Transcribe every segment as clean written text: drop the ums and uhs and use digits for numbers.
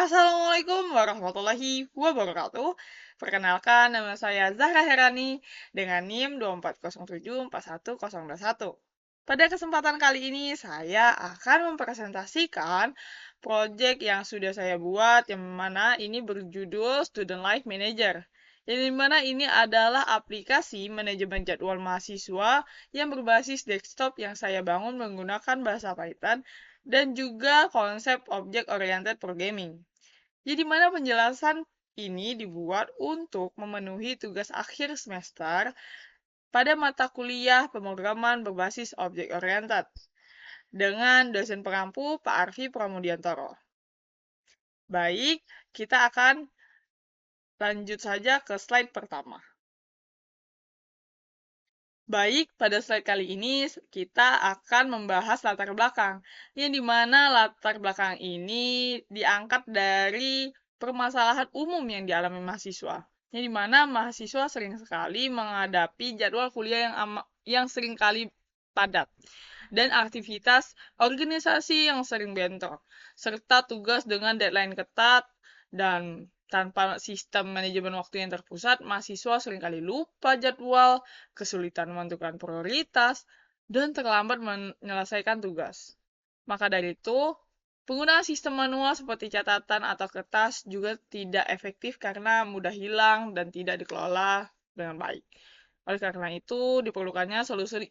Assalamualaikum warahmatullahi wabarakatuh. Perkenalkan, nama saya Zahra Herani dengan NIM 24074101. Pada kesempatan kali ini, saya akan mempresentasikan proyek yang sudah saya buat, yang mana ini berjudul Student Life Manager. Yang dimana ini adalah aplikasi manajemen jadwal mahasiswa yang berbasis desktop yang saya bangun menggunakan bahasa Python dan juga konsep Object Oriented Programming. Jadi mana penjelasan ini dibuat untuk memenuhi tugas akhir semester pada mata kuliah pemrograman berbasis Object Oriented dengan dosen pengampu Pak Arfi Pramudiantoro. Baik, kita akan lanjut saja ke slide pertama. Baik, pada slide kali ini kita akan membahas latar belakang, yang dimana latar belakang ini diangkat dari permasalahan umum yang dialami mahasiswa, yang dimana mahasiswa sering sekali menghadapi jadwal kuliah yang sering kali padat, dan aktivitas organisasi yang sering bentrok, serta tugas dengan deadline ketat, dan tanpa sistem manajemen waktu yang terpusat, mahasiswa seringkali lupa jadwal, kesulitan menentukan prioritas, dan terlambat menyelesaikan tugas. Maka dari itu, penggunaan sistem manual seperti catatan atau kertas juga tidak efektif karena mudah hilang dan tidak dikelola dengan baik. Oleh karena itu, diperlukannya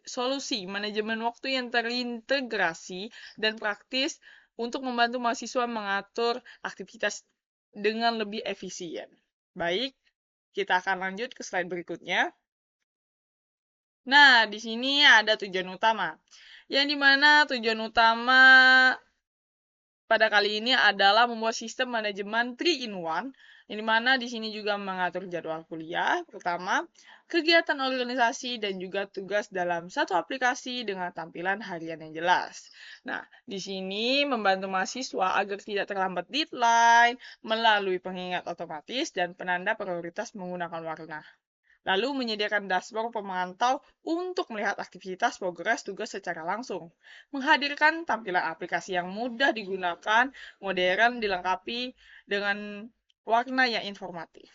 solusi manajemen waktu yang terintegrasi dan praktis untuk membantu mahasiswa mengatur aktivitas dengan lebih efisien. Baik, kita akan lanjut ke slide berikutnya. Nah, di sini ada tujuan utama. Yang dimana tujuan utama pada kali ini adalah membuat sistem manajemen 3-in-1, yang dimana di sini juga mengatur jadwal kuliah, pertama, kegiatan organisasi, dan juga tugas dalam satu aplikasi dengan tampilan harian yang jelas. Nah, di sini membantu mahasiswa agar tidak terlambat deadline melalui pengingat otomatis dan penanda prioritas menggunakan warna. Lalu menyediakan dashboard pemantau untuk melihat aktivitas progres tugas secara langsung. Menghadirkan tampilan aplikasi yang mudah digunakan, modern, dilengkapi dengan warna yang informatif.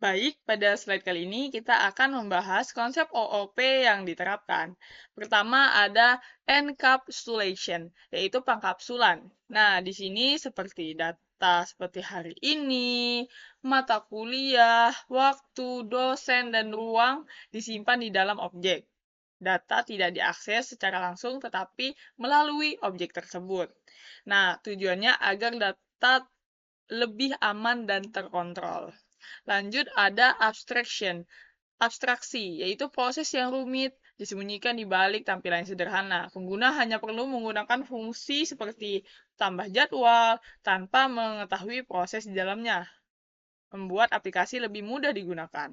Baik, pada slide kali ini kita akan membahas konsep OOP yang diterapkan. Pertama ada encapsulation, yaitu pengkapsulan. Nah, di sini seperti data seperti hari ini, mata kuliah, waktu, dosen, dan ruang disimpan di dalam objek. Data tidak diakses secara langsung tetapi melalui objek tersebut. Nah, tujuannya agar data lebih aman dan terkontrol. Lanjut ada abstraction. Abstraksi, yaitu proses yang rumit disembunyikan di balik tampilan yang sederhana. Pengguna hanya perlu menggunakan fungsi seperti tambah jadwal tanpa mengetahui proses di dalamnya, membuat aplikasi lebih mudah digunakan.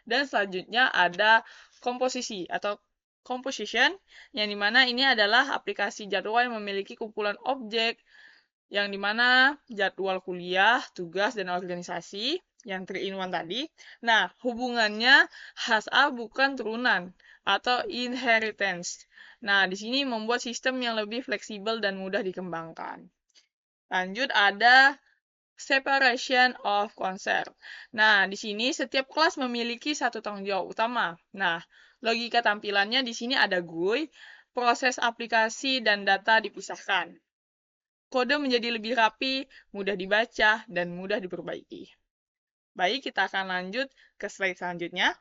Dan selanjutnya ada komposisi atau composition, yang dimana ini adalah aplikasi jadwal yang memiliki kumpulan objek yang dimana jadwal kuliah, tugas, dan organisasi yang 3-in-1 tadi. Nah, hubungannya HSA bukan turunan atau inheritance. Nah, di sini membuat sistem yang lebih fleksibel dan mudah dikembangkan. Lanjut ada separation of concern. Nah, di sini setiap kelas memiliki satu tanggung jawab utama. Nah, logika tampilannya di sini ada GUI, proses aplikasi dan data dipisahkan. Kode menjadi lebih rapi, mudah dibaca, dan mudah diperbaiki. Baik, kita akan lanjut ke slide selanjutnya.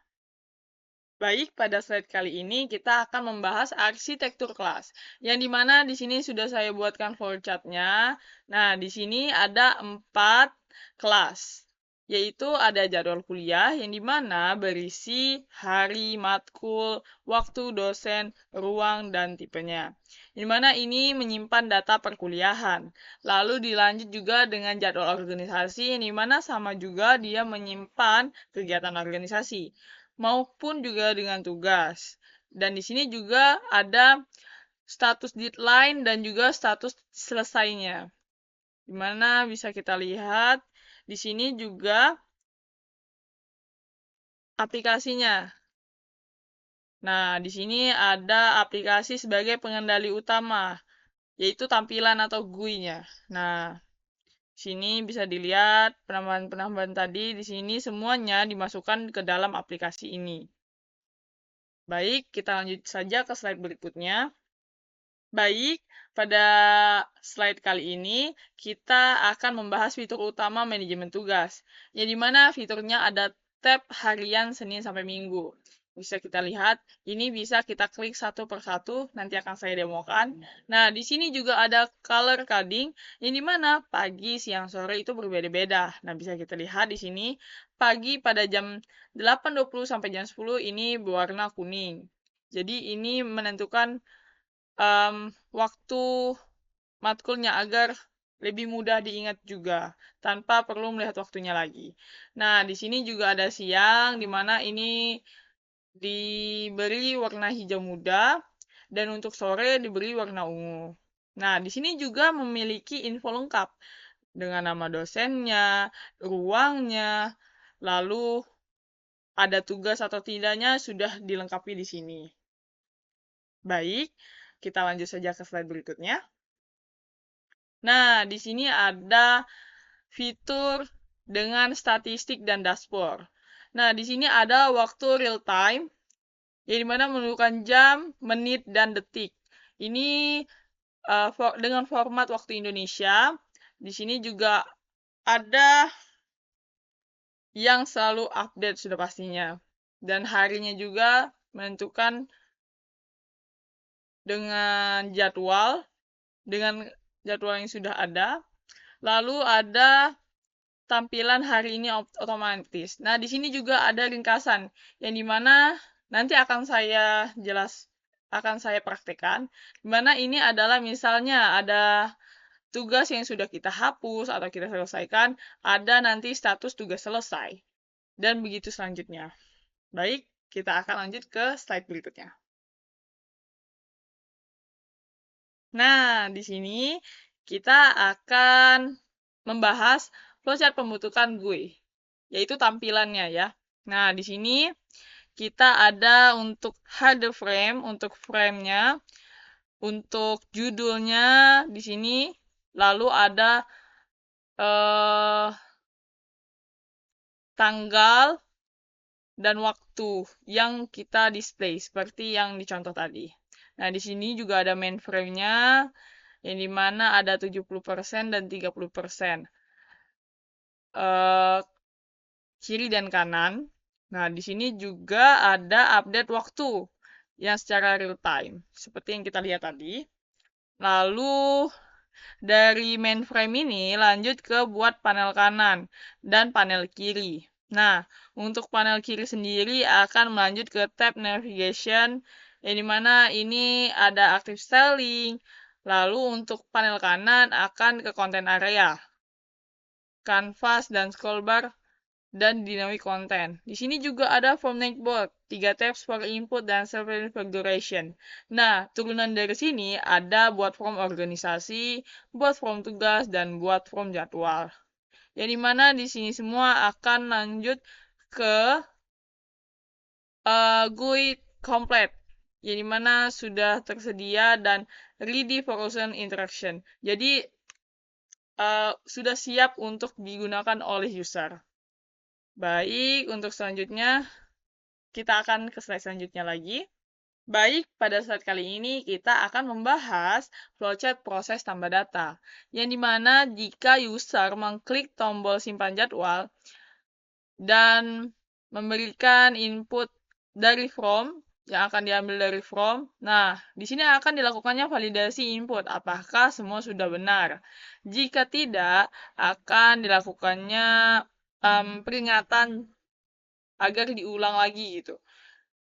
Baik, pada slide kali ini kita akan membahas arsitektur kelas, yang dimana di sini sudah saya buatkan flowchart-nya. Nah, di sini ada 4 kelas, yaitu ada jadwal kuliah yang dimana berisi hari, matkul, waktu, dosen, ruang, dan tipenya. Di mana ini menyimpan data perkuliahan. Lalu dilanjut juga dengan jadwal organisasi, yang dimana sama juga dia menyimpan kegiatan organisasi maupun juga dengan tugas. Dan di sini juga ada status deadline dan juga status selesainya. Di mana bisa kita lihat di sini juga aplikasinya. Nah, di sini ada aplikasi sebagai pengendali utama, yaitu tampilan atau GUI-nya. Nah, Sini bisa dilihat penambahan-penambahan tadi di sini semuanya dimasukkan ke dalam aplikasi ini. Baik, kita lanjut saja ke slide berikutnya. Baik, pada slide kali ini kita akan membahas fitur utama manajemen tugas, yang dimana fiturnya ada tab harian Senin sampai Minggu. Bisa kita lihat, ini bisa kita klik satu per satu, nanti akan saya demokan. Nah, di sini juga ada color coding, yang dimana pagi, siang, sore itu berbeda-beda. Nah, bisa kita lihat di sini, pagi pada jam 8.20 sampai jam 10 ini berwarna kuning. Jadi ini menentukan waktu matkulnya agar lebih mudah diingat juga tanpa perlu melihat waktunya lagi. Nah, di sini juga ada siang di mana ini diberi warna hijau muda dan untuk sore diberi warna ungu. Nah, di sini juga memiliki info lengkap dengan nama dosennya, ruangnya, lalu ada tugas atau tidaknya sudah dilengkapi di sini. Baik, kita lanjut saja ke slide berikutnya. Nah, di sini ada fitur dengan statistik dan dashboard. Nah, di sini ada waktu real time, yang dimana menunjukkan jam, menit, dan detik. Ini dengan format waktu Indonesia. Di sini juga ada yang selalu update sudah pastinya. Dan harinya juga menentukan dengan jadwal yang sudah ada. Lalu ada tampilan hari ini otomatis. Nah, di sini juga ada ringkasan yang dimana nanti akan saya praktekkan. Dimana ini adalah misalnya ada tugas yang sudah kita hapus atau kita selesaikan, ada nanti status tugas selesai. Dan begitu selanjutnya. Baik, kita akan lanjut ke slide berikutnya. Nah, di sini kita akan membahas flowchart pembentukan GUI, yaitu tampilannya ya. Nah, di sini kita ada untuk header frame, untuk frame-nya, untuk judulnya di sini, lalu ada tanggal dan waktu yang kita display seperti yang dicontoh tadi. Nah, di sini juga ada main frame-nya yang dimana ada 70% dan 30%. Kiri dan kanan. Nah, di sini juga ada update waktu yang secara real time, seperti yang kita lihat tadi. Lalu dari mainframe ini lanjut ke buat panel kanan dan panel kiri. Nah, untuk panel kiri sendiri akan melanjut ke tab navigation, yang dimana ini ada active styling. Lalu untuk panel kanan akan ke content area, canvas dan scroll bar dan dynamic content. Di sini juga ada form board, 3 tabs for input dan self-configuration. Nah, turunan dari sini ada buat form organisasi, buat form tugas, dan buat form jadwal. Yang dimana di sini semua akan lanjut ke GUI komplit, yang dimana sudah tersedia dan ready for user interaction. Jadi, sudah siap untuk digunakan oleh user. Baik, untuk selanjutnya kita akan ke slide selanjutnya lagi. Baik, pada slide kali ini kita akan membahas flowchart proses tambah data, yang dimana jika user mengklik tombol simpan jadwal dan memberikan input dari form yang akan diambil dari form, nah di sini akan dilakukannya validasi input apakah semua sudah benar. Jika tidak, akan dilakukannya peringatan agar diulang lagi gitu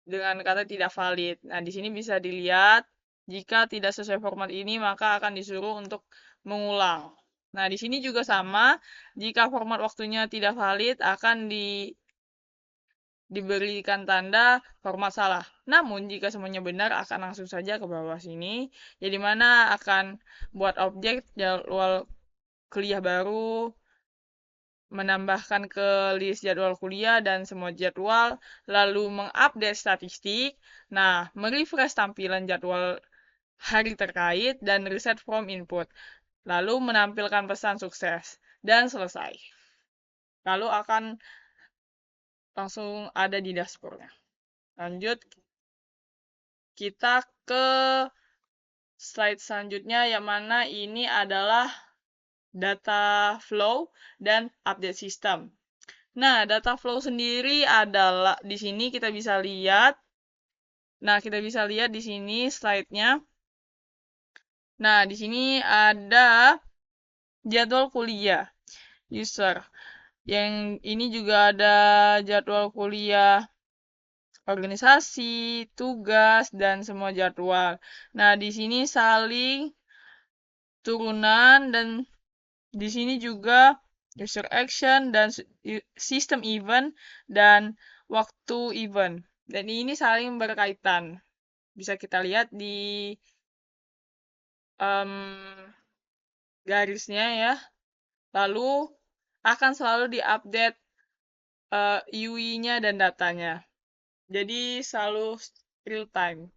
dengan kata tidak valid. Nah, di sini bisa dilihat jika tidak sesuai format ini maka akan disuruh untuk mengulang. Nah, di sini juga sama, jika format waktunya tidak valid akan diberikan tanda format salah. Namun, jika semuanya benar akan langsung saja ke bawah sini, jadi mana akan buat objek jadwal kuliah baru, menambahkan ke list jadwal kuliah dan semua jadwal, lalu mengupdate statistik, nah, merefresh tampilan jadwal hari terkait, dan reset form input, lalu menampilkan pesan sukses. dan selesai. Lalu akan langsung ada di dashboardnya. Lanjut, kita ke slide selanjutnya, yang mana ini adalah data flow dan update system. Nah, data flow sendiri adalah di sini kita bisa lihat. Nah, kita bisa lihat di sini slide-nya. Nah, di sini ada jadwal kuliah user. Yang ini juga ada jadwal kuliah organisasi, tugas, dan semua jadwal. Nah, di sini saling turunan, dan di sini juga user action dan sistem event dan waktu event. Dan ini saling berkaitan. Bisa kita lihat di garisnya ya. Lalu akan selalu diupdate UI-nya dan datanya. Jadi selalu real time.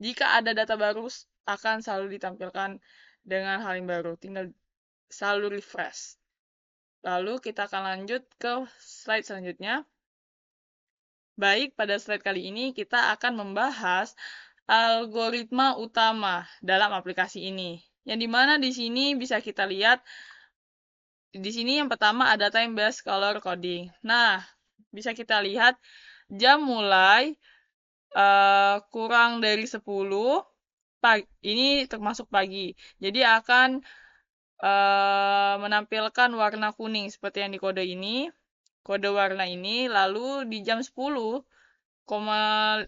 Jika ada data baru akan selalu ditampilkan dengan hal yang baru. Tinggal selalu refresh. Lalu kita akan lanjut ke slide selanjutnya. Baik, pada slide kali ini kita akan membahas algoritma utama dalam aplikasi ini. Yang dimana di sini bisa kita lihat, di sini yang pertama ada time-based color coding. Nah, bisa kita lihat jam mulai kurang dari 10, ini termasuk pagi. Jadi akan menampilkan warna kuning seperti yang di kode ini. Kode warna ini, lalu di jam 10,10:15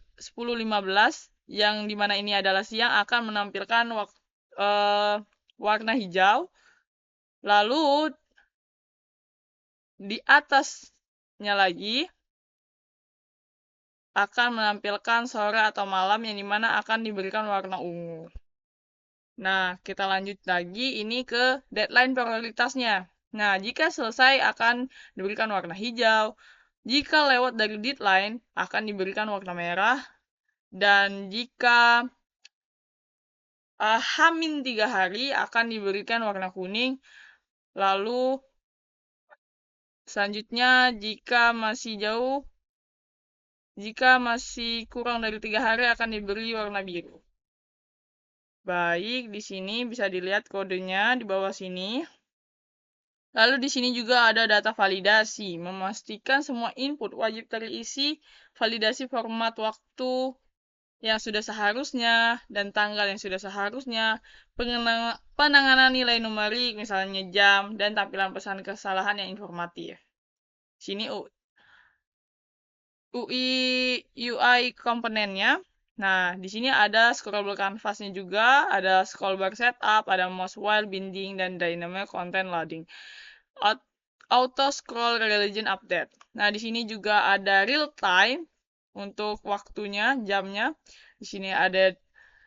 yang dimana ini adalah siang akan menampilkan warna hijau. Lalu di atasnya lagi akan menampilkan sore atau malam yang dimana akan diberikan warna ungu. Nah, kita lanjut lagi ini ke deadline prioritasnya. Nah, jika selesai akan diberikan warna hijau. Jika lewat dari deadline akan diberikan warna merah. Dan jika H-3 hari akan diberikan warna kuning. Lalu selanjutnya jika masih kurang dari 3 hari akan diberi warna biru. Baik, di sini bisa dilihat kodenya di bawah sini. Lalu di sini juga ada data validasi, memastikan semua input wajib terisi, validasi format waktu yang sudah seharusnya, dan tanggal yang sudah seharusnya, penanganan nilai numerik, misalnya jam, dan tampilan pesan kesalahan yang informatif. Sini UI komponennya. Nah, di sini ada scrollable canvas-nya juga, ada scrollbar setup, ada mouse wheel, binding, dan dynamic content loading. Auto scroll religion update. Nah, di sini juga ada real time untuk waktunya, jamnya. Di sini ada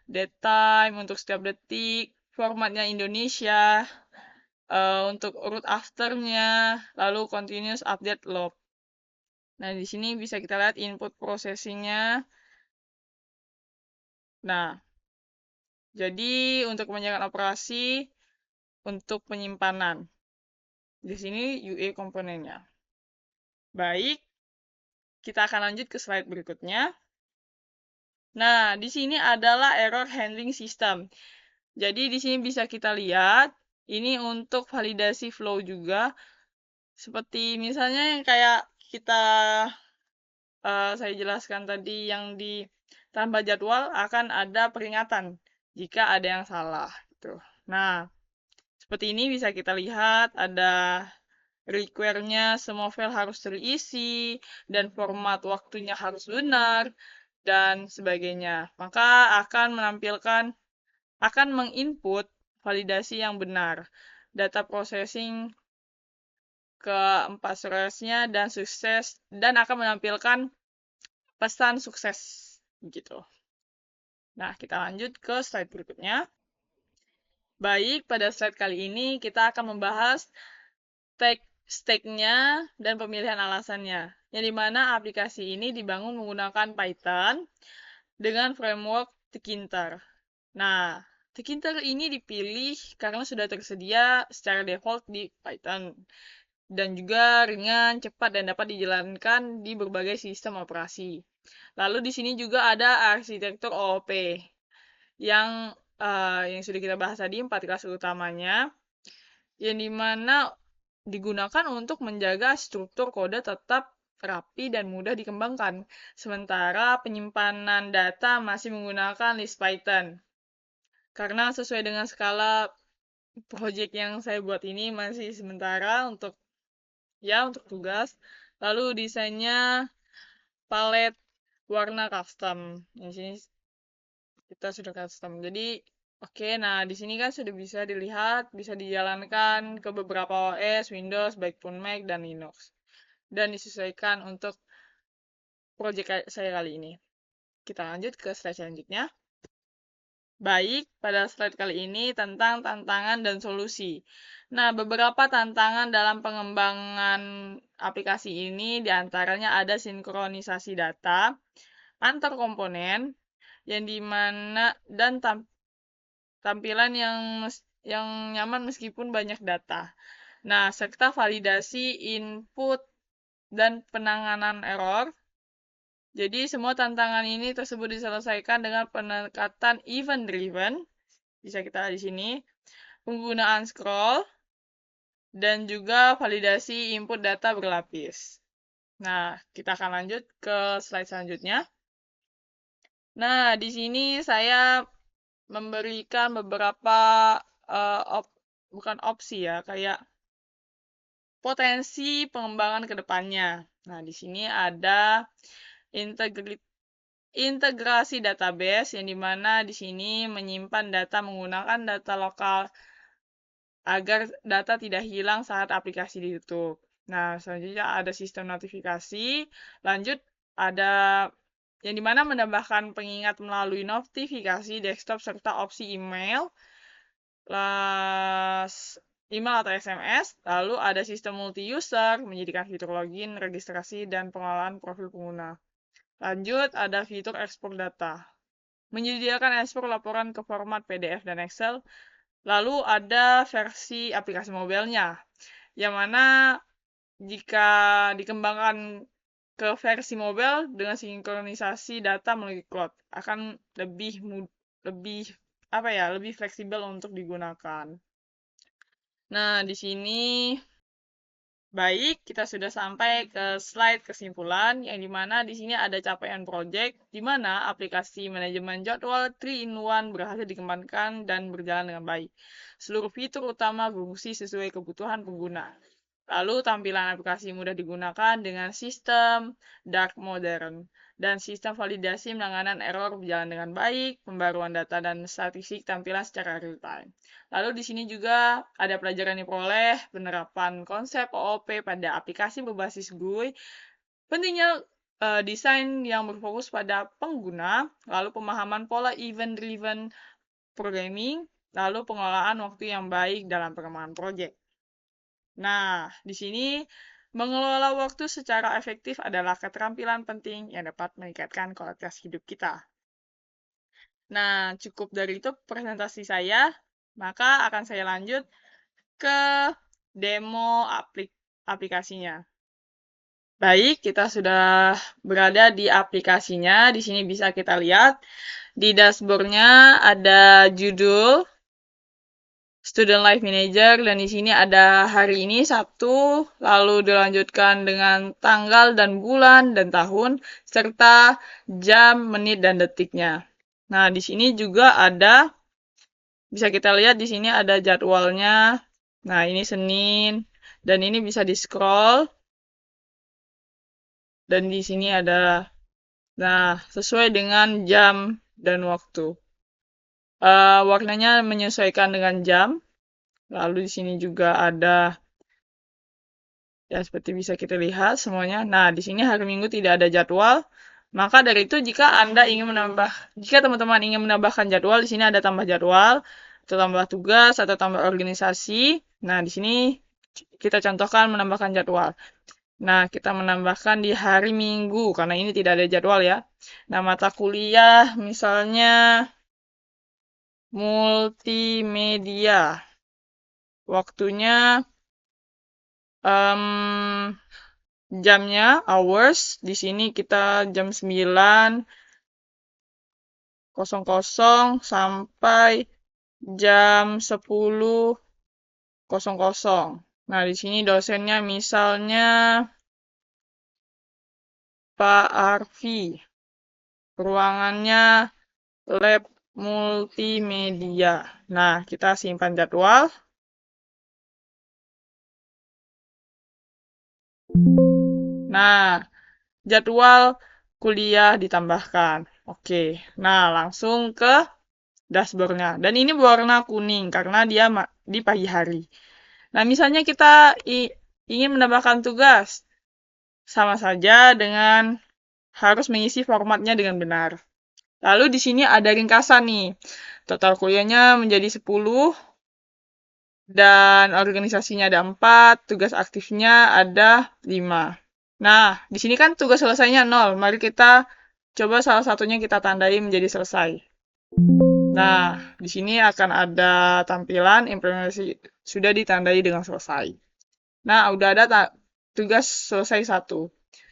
date time untuk setiap detik, formatnya Indonesia, untuk urut afternya, lalu continuous update log. Nah, di sini bisa kita lihat input processing-nya. Nah, jadi untuk kepanjangan operasi, untuk penyimpanan. Di sini UI komponennya. Baik, kita akan lanjut ke slide berikutnya. Nah, di sini adalah error handling system. Jadi di sini bisa kita lihat, ini untuk validasi flow juga. Seperti misalnya yang kayak saya jelaskan tadi, yang di tambah jadwal akan ada peringatan jika ada yang salah. Gitu. Nah, seperti ini bisa kita lihat ada require-nya semua file harus terisi, dan format waktunya harus benar, dan sebagainya. Maka akan menginput validasi yang benar. Data processing ke 4 source-nya dan sukses, dan akan menampilkan pesan sukses gitu. Nah, kita lanjut ke slide berikutnya. Baik, pada slide kali ini kita akan membahas stake-nya dan pemilihan alasannya. Yang dimana aplikasi ini dibangun menggunakan Python dengan framework Tkinter. Nah, Tkinter ini dipilih karena sudah tersedia secara default di Python dan juga ringan, cepat, dan dapat dijalankan di berbagai sistem operasi. Lalu di sini juga ada arsitektur OOP yang sudah kita bahas tadi, 4 kelas utamanya, yang dimana digunakan untuk menjaga struktur kode tetap rapi dan mudah dikembangkan. Sementara penyimpanan data masih menggunakan list Python. Karena sesuai dengan skala project yang saya buat ini masih sementara untuk tugas. Lalu desainnya palet warna custom. Di sini kita sudah custom. Jadi oke, nah di sini kan sudah bisa dilihat, bisa dijalankan ke beberapa OS, Windows, baik pun Mac dan Linux. Dan disesuaikan untuk project saya kali ini. Kita lanjut ke slide selanjutnya. Baik, pada slide kali ini tentang tantangan dan solusi. Nah, beberapa tantangan dalam pengembangan aplikasi ini diantaranya ada sinkronisasi data antar komponen yang dimana dan tampilan yang nyaman meskipun banyak data. Nah, serta validasi input dan penanganan error. Jadi, semua tantangan ini tersebut diselesaikan dengan pendekatan event driven. Bisa kita lihat di sini. Penggunaan scroll dan juga validasi input data berlapis. Nah, kita akan lanjut ke slide selanjutnya. Nah, di sini saya memberikan beberapa bukan opsi ya, kayak potensi pengembangan ke depannya. Nah, di sini ada integrasi database yang dimana di sini menyimpan data menggunakan data lokal agar data tidak hilang saat aplikasi ditutup. Nah, selanjutnya ada sistem notifikasi. Lanjut, ada yang dimana menambahkan pengingat melalui notifikasi desktop serta opsi email atau SMS. Lalu ada sistem multi-user, menjadikan fitur login, registrasi, dan pengelolaan profil pengguna. Lanjut, ada fitur ekspor data. Menyediakan ekspor laporan ke format PDF dan Excel. Lalu ada versi aplikasi mobilenya, yang mana jika dikembangkan ke versi mobile dengan sinkronisasi data melalui cloud akan lebih lebih fleksibel untuk digunakan. Nah, di sini baik, kita sudah sampai ke slide kesimpulan, yang dimana di sini ada capaian project, di mana aplikasi manajemen jadwal 3-in-1 berhasil dikembangkan dan berjalan dengan baik. Seluruh fitur utama berfungsi sesuai kebutuhan pengguna. Lalu tampilan aplikasi mudah digunakan dengan sistem dark modern dan sistem validasi penanganan error berjalan dengan baik, pembaruan data dan statistik tampilan secara real time. Lalu di sini juga ada pelajaran yang diperoleh, penerapan konsep OOP pada aplikasi berbasis GUI, pentingnya desain yang berfokus pada pengguna, lalu pemahaman pola event driven programming, lalu pengelolaan waktu yang baik dalam pengembangan proyek. Nah, di sini mengelola waktu secara efektif adalah keterampilan penting yang dapat meningkatkan kualitas hidup kita. Nah, cukup dari itu presentasi saya, maka akan saya lanjut ke demo aplikasinya. Baik, kita sudah berada di aplikasinya. Di sini bisa kita lihat di dashboardnya ada judul Student Life Manager, dan di sini ada hari ini Sabtu, lalu dilanjutkan dengan tanggal dan bulan dan tahun, serta jam, menit, dan detiknya. Nah, di sini juga bisa kita lihat di sini ada jadwalnya. Nah, ini Senin, dan ini bisa di-scroll. Dan di sini ada, nah, sesuai dengan jam dan waktu. Warnanya menyesuaikan dengan jam. Lalu di sini juga ada, ya seperti bisa kita lihat semuanya. Nah, di sini hari Minggu tidak ada jadwal. Maka dari itu jika teman-teman ingin menambahkan jadwal, di sini ada tambah jadwal, atau tambah tugas, atau tambah organisasi. Nah, di sini kita contohkan menambahkan jadwal. Nah, kita menambahkan di hari Minggu, karena ini tidak ada jadwal ya. Nah, mata kuliah misalnya multimedia. Waktunya jamnya hours. Di sini kita jam 9.00 sampai jam 10.00. Nah, di sini dosennya misalnya Pak Arfi. Ruangannya lab multimedia. Nah, kita simpan jadwal. Nah, jadwal kuliah ditambahkan. Oke, nah langsung ke dashboardnya. Dan ini berwarna kuning karena dia di pagi hari. Nah, misalnya kita ingin menambahkan tugas. Sama saja dengan harus mengisi formatnya dengan benar. Lalu di sini ada ringkasan nih. Total kuliahnya menjadi 10, dan organisasinya ada 4, tugas aktifnya ada 5. Nah, di sini kan tugas selesainya 0. Mari kita coba salah satunya kita tandai menjadi selesai. Nah, di sini akan ada tampilan implementasi sudah ditandai dengan selesai. Nah, udah ada tugas selesai 1.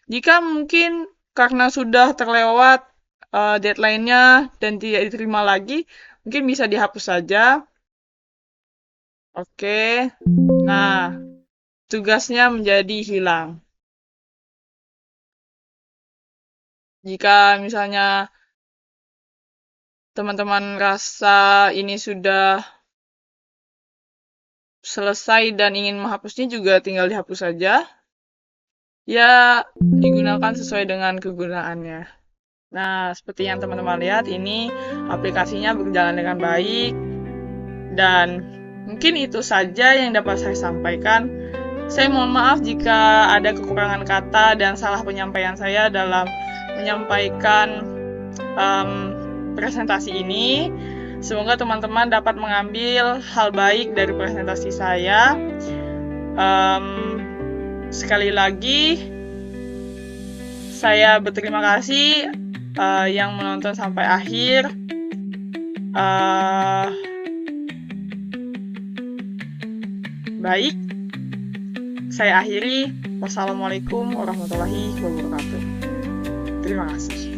Jika mungkin karena sudah terlewat deadline-nya dan tidak diterima lagi, mungkin bisa dihapus saja. Oke. Nah, tugasnya menjadi hilang. Jika misalnya teman-teman rasa ini sudah selesai dan ingin menghapusnya juga tinggal dihapus saja. Ya, digunakan sesuai dengan kegunaannya. Nah, seperti yang teman-teman lihat, ini aplikasinya berjalan dengan baik. Dan mungkin itu saja yang dapat saya sampaikan. Saya mohon maaf jika ada kekurangan kata dan salah penyampaian saya dalam menyampaikan presentasi ini. Semoga teman-teman dapat mengambil hal baik dari presentasi saya. Sekali lagi, saya berterima kasih yang menonton sampai akhir. Baik, saya akhiri. Wassalamualaikum warahmatullahi wabarakatuh. Terima kasih.